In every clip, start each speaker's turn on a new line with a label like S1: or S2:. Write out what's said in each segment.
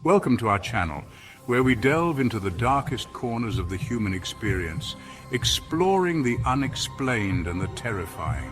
S1: Welcome to our channel, where we delve into the darkest corners of the human experience, exploring the unexplained and the terrifying.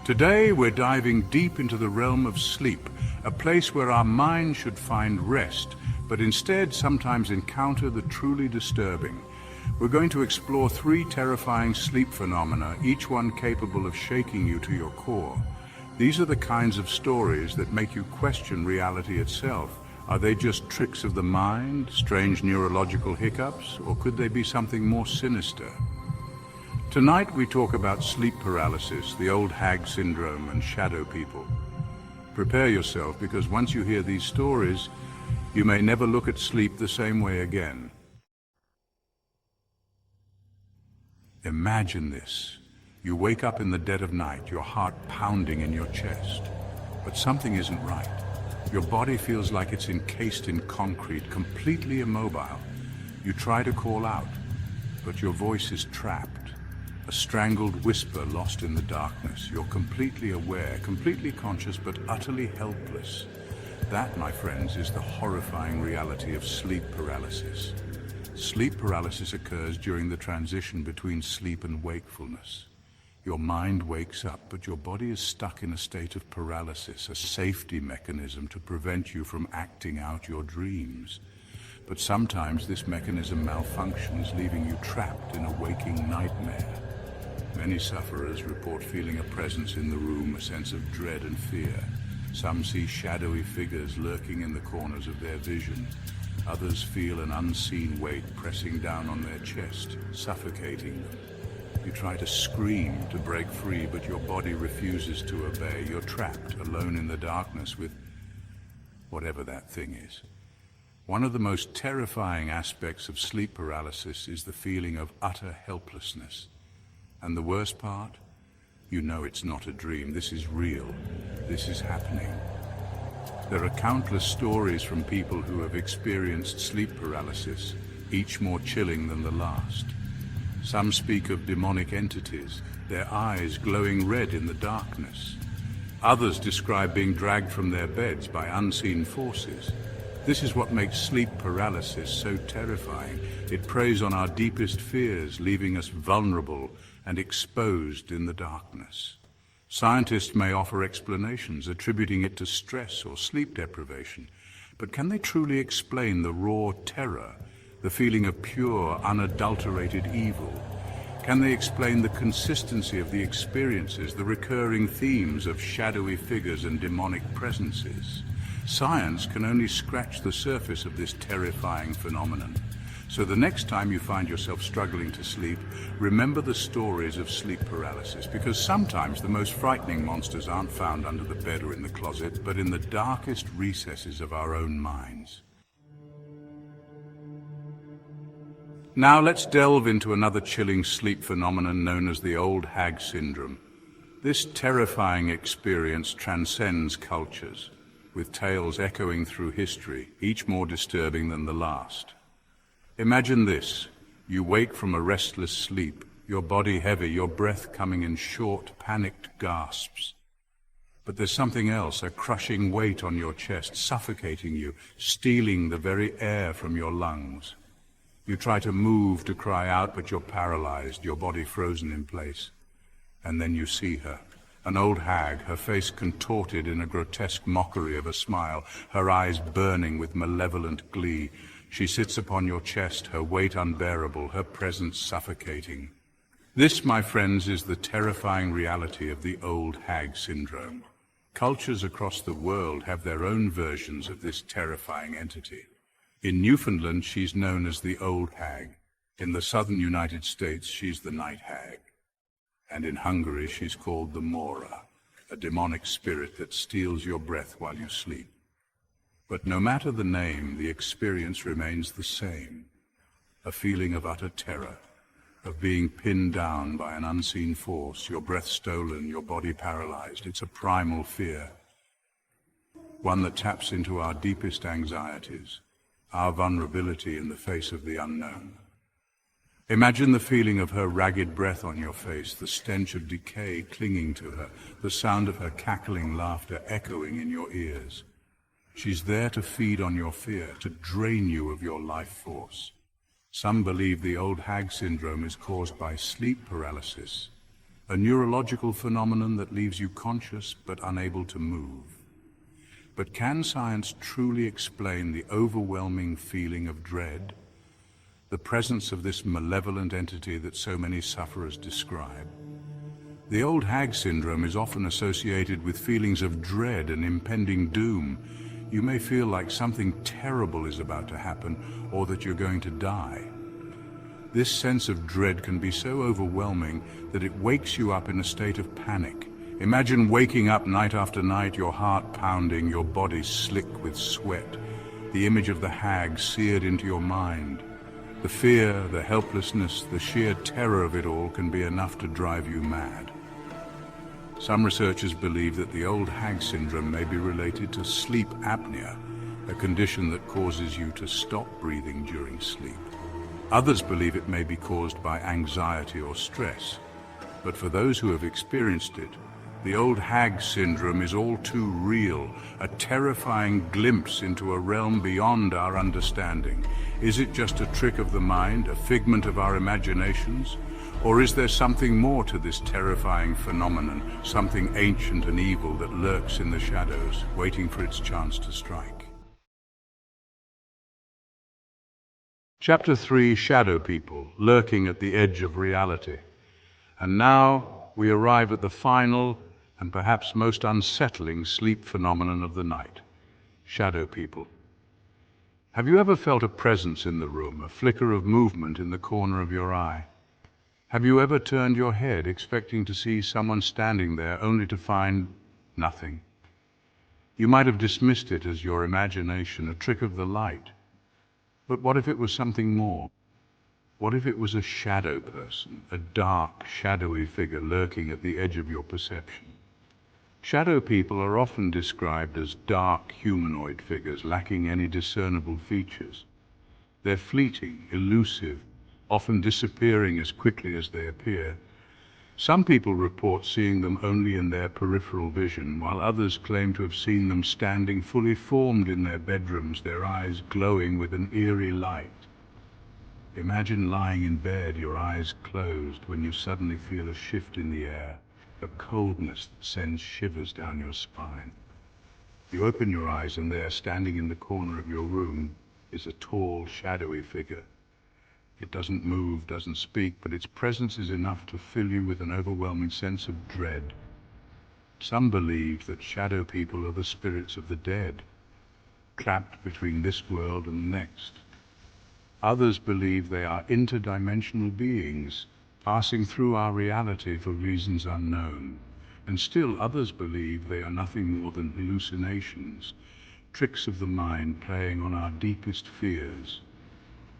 S1: Today we're diving deep into the realm of sleep, a place where our mind should find rest, but instead sometimes encounter the truly disturbing. We're going to explore 3 terrifying sleep phenomena, each one capable of shaking you to your core. These are the kinds of stories that make you question reality itself. Are they just tricks of the mind, strange neurological hiccups, or could they be something more sinister? Tonight we talk about sleep paralysis, the old hag syndrome, and shadow people. Prepare yourself, because once you hear these stories, you may never look at sleep the same way again. Imagine this. You wake up in the dead of night, your heart pounding in your chest. But something isn't right. Your body feels like it's encased in concrete, completely immobile. You try to call out, but your voice is trapped. A strangled whisper lost in the darkness. You're completely aware, completely conscious, but utterly helpless. That, my friends, is the horrifying reality of sleep paralysis. Sleep paralysis occurs during the transition between sleep and wakefulness. Your mind wakes up, but your body is stuck in a state of paralysis, a safety mechanism to prevent you from acting out your dreams. But sometimes this mechanism malfunctions, leaving you trapped in a waking nightmare. Many sufferers report feeling a presence in the room, a sense of dread and fear. Some see shadowy figures lurking in the corners of their vision. Others feel an unseen weight pressing down on their chest, suffocating them. You try to scream to break free, but your body refuses to obey. You're trapped, alone in the darkness with whatever that thing is. One of the most terrifying aspects of sleep paralysis is the feeling of utter helplessness. And the worst part? You know it's not a dream. This is real. This is happening. There are countless stories from people who have experienced sleep paralysis, each more chilling than the last. Some speak of demonic entities, their eyes glowing red in the darkness. Others describe being dragged from their beds by unseen forces. This is what makes sleep paralysis so terrifying. It preys on our deepest fears, leaving us vulnerable and exposed in the darkness. Scientists may offer explanations, attributing it to stress or sleep deprivation. But can they truly explain the raw terror, the feeling of pure, unadulterated evil? Can they explain the consistency of the experiences, the recurring themes of shadowy figures and demonic presences? Science can only scratch the surface of this terrifying phenomenon. So the next time you find yourself struggling to sleep, remember the stories of sleep paralysis, because sometimes the most frightening monsters aren't found under the bed or in the closet, but in the darkest recesses of our own minds. Now let's delve into another chilling sleep phenomenon known as the old hag syndrome. This terrifying experience transcends cultures, with tales echoing through history, each more disturbing than the last. Imagine this. You wake from a restless sleep, your body heavy, your breath coming in short, panicked gasps. But there's something else, a crushing weight on your chest, suffocating you, stealing the very air from your lungs. You try to move, to cry out, but you're paralyzed, your body frozen in place. And then you see her, an old hag, her face contorted in a grotesque mockery of a smile, her eyes burning with malevolent glee. She sits upon your chest, her weight unbearable, her presence suffocating. This, my friends, is the terrifying reality of the old hag syndrome. Cultures across the world have their own versions of this terrifying entity. In Newfoundland, she's known as the old hag. In the southern United States, she's the night hag. And in Hungary, she's called the Mora, a demonic spirit that steals your breath while you sleep. But no matter the name, the experience remains the same. A feeling of utter terror, of being pinned down by an unseen force, your breath stolen, your body paralyzed. It's a primal fear, one that taps into our deepest anxieties, our vulnerability in the face of the unknown. Imagine the feeling of her ragged breath on your face, the stench of decay clinging to her, the sound of her cackling laughter echoing in your ears. She's there to feed on your fear, to drain you of your life force. Some believe the old hag syndrome is caused by sleep paralysis, a neurological phenomenon that leaves you conscious but unable to move. But can science truly explain the overwhelming feeling of dread? The presence of this malevolent entity that so many sufferers describe? The old hag syndrome is often associated with feelings of dread and impending doom. You may feel like something terrible is about to happen, or that you're going to die. This sense of dread can be so overwhelming that it wakes you up in a state of panic. Imagine waking up night after night, your heart pounding, your body slick with sweat, the image of the hag seared into your mind. The fear, the helplessness, the sheer terror of it all can be enough to drive you mad. Some researchers believe that the old hag syndrome may be related to sleep apnea, a condition that causes you to stop breathing during sleep. Others believe it may be caused by anxiety or stress. But for those who have experienced it, the old hag syndrome is all too real, a terrifying glimpse into a realm beyond our understanding. Is it just a trick of the mind, a figment of our imaginations? Or is there something more to this terrifying phenomenon, something ancient and evil that lurks in the shadows, waiting for its chance to strike? Chapter 3, Shadow People, lurking at the edge of reality. And now we arrive at the final and perhaps most unsettling sleep phenomenon of the night: shadow people. Have you ever felt a presence in the room, a flicker of movement in the corner of your eye? Have you ever turned your head expecting to see someone standing there only to find nothing? You might have dismissed it as your imagination, a trick of the light. But what if it was something more? What if it was a shadow person, a dark, shadowy figure lurking at the edge of your perception? Shadow people are often described as dark, humanoid figures lacking any discernible features. They're fleeting, elusive, often disappearing as quickly as they appear. Some people report seeing them only in their peripheral vision, while others claim to have seen them standing fully formed in their bedrooms, their eyes glowing with an eerie light. Imagine lying in bed, your eyes closed, when you suddenly feel a shift in the air, a coldness that sends shivers down your spine. You open your eyes, and there, standing in the corner of your room, is a tall, shadowy figure. It doesn't move, doesn't speak, but its presence is enough to fill you with an overwhelming sense of dread. Some believe that shadow people are the spirits of the dead, trapped between this world and the next. Others believe they are interdimensional beings, passing through our reality for reasons unknown. And still others believe they are nothing more than hallucinations, tricks of the mind playing on our deepest fears.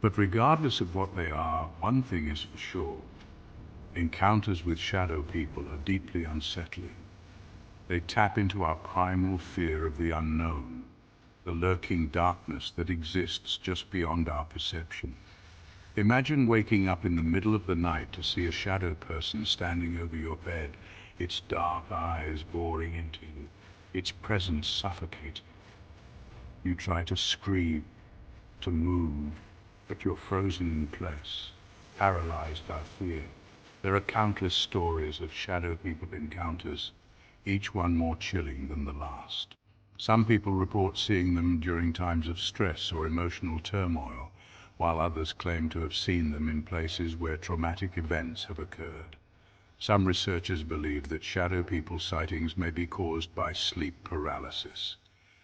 S1: But regardless of what they are, one thing is for sure: encounters with shadow people are deeply unsettling. They tap into our primal fear of the unknown, the lurking darkness that exists just beyond our perception. Imagine waking up in the middle of the night to see a shadow person standing over your bed, its dark eyes boring into you, its presence suffocating. You try to scream, to move, but you're frozen in place, paralyzed by fear. There are countless stories of shadow people encounters, each one more chilling than the last. Some people report seeing them during times of stress or emotional turmoil, while others claim to have seen them in places where traumatic events have occurred. Some researchers believe that shadow people sightings may be caused by sleep paralysis,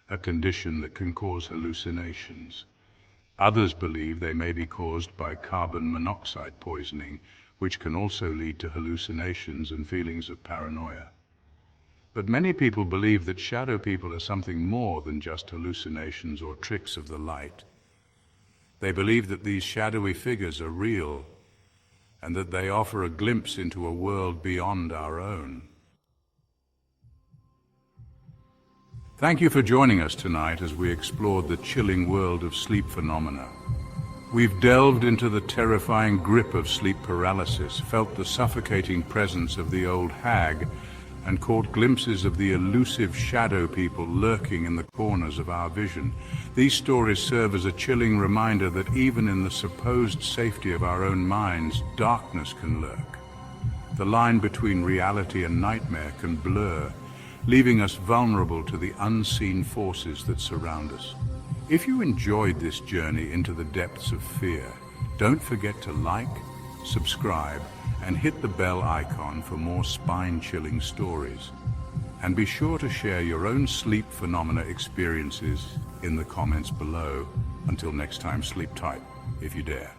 S1: a condition that can cause hallucinations. Others believe they may be caused by carbon monoxide poisoning, which can also lead to hallucinations and feelings of paranoia. But many people believe that shadow people are something more than just hallucinations or tricks of the light. They believe that these shadowy figures are real, and that they offer a glimpse into a world beyond our own. Thank you for joining us tonight as we explored the chilling world of sleep phenomena. We've delved into the terrifying grip of sleep paralysis, felt the suffocating presence of the old hag, and caught glimpses of the elusive shadow people lurking in the corners of our vision. These stories serve as a chilling reminder that even in the supposed safety of our own minds, darkness can lurk. The line between reality and nightmare can blur, leaving us vulnerable to the unseen forces that surround us. If you enjoyed this journey into the depths of fear, don't forget to like, subscribe, and hit the bell icon for more spine-chilling stories. And be sure to share your own sleep phenomena experiences in the comments below. Until next time, sleep tight, if you dare.